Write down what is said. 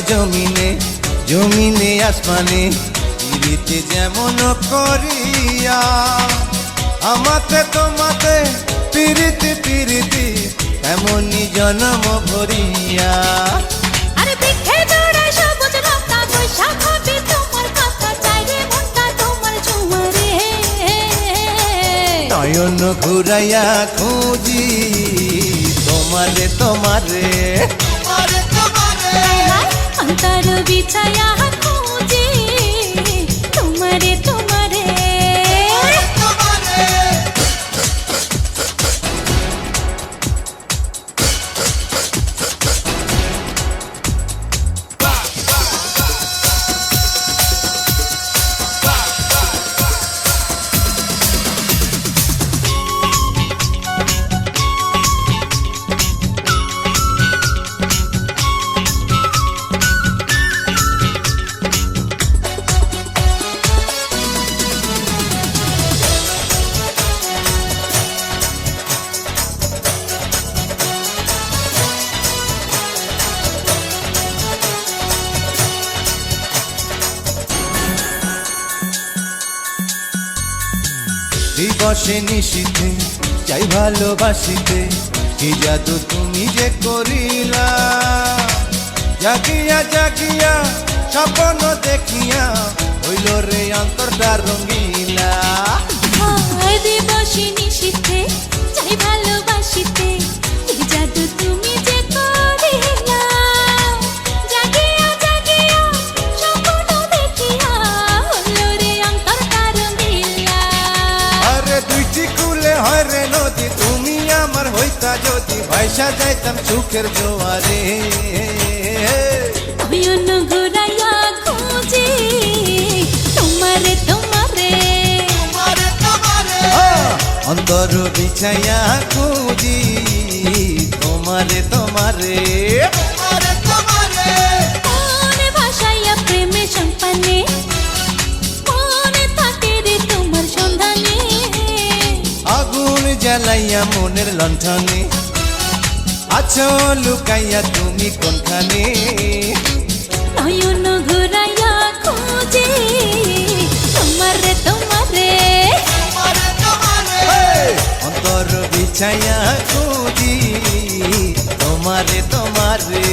জমিনে জমিনে আসমানে পিরিতে যেমন করিয়া আমাতে তোমাতে পিরিতি পিরিতি এমনই জন্ম ভরিয়া আরে বৃক্ষে জোড়ায় সবুজ লতা বৈশাখ হবে তোমার কথা চাই রে মনটা তোমার ঝুমারে নয়ন ঘুরাইয়া খুঁজি তোমারে তোমারে অন্তর বিছায়া খুঁজি তোমারে তোমারে দিবসে নিশীথে চাই ভালোবাসিতে কি জাদু তুমি যে করিলা জাগিয়া জাগিয়া স্বপ্ন দেখিয়া হইল রে অন্তরটা রঙ্গিলা হায় দিবসে নিশীথে চাই ভালোবাসিতে কি জাদু তুমি যে করিলা জাগিয়া জাগিয়া স্বপ্ন দেখিয়া হলো রে অন্তরটা রঙ্গিলা আরে দুইটি কুলে হয় রে নদী তুমি আমার হইতা যদি ভাইসা যাইতাম চোখের জোয়ারে নয়ন ঘুরাইয়া খুঁজি তোমারে তোমারে অন্তর বিছাইয়া খুঁজি তোমারে তোমারে মনে ভাসাইয়া প্রেমের সম্পানে মনে থাকে রে তোমার সন্ধানে আগুন জ্বালাইয়া মনের লণ্ঠনে আছো লুকাইয়া তুমি কোনখানে নয়ন ঘুরাইয়া খুঁজি তোমারে তোমারে অন্তর বিছাইয়া খুঁজি তোমারে তোমারে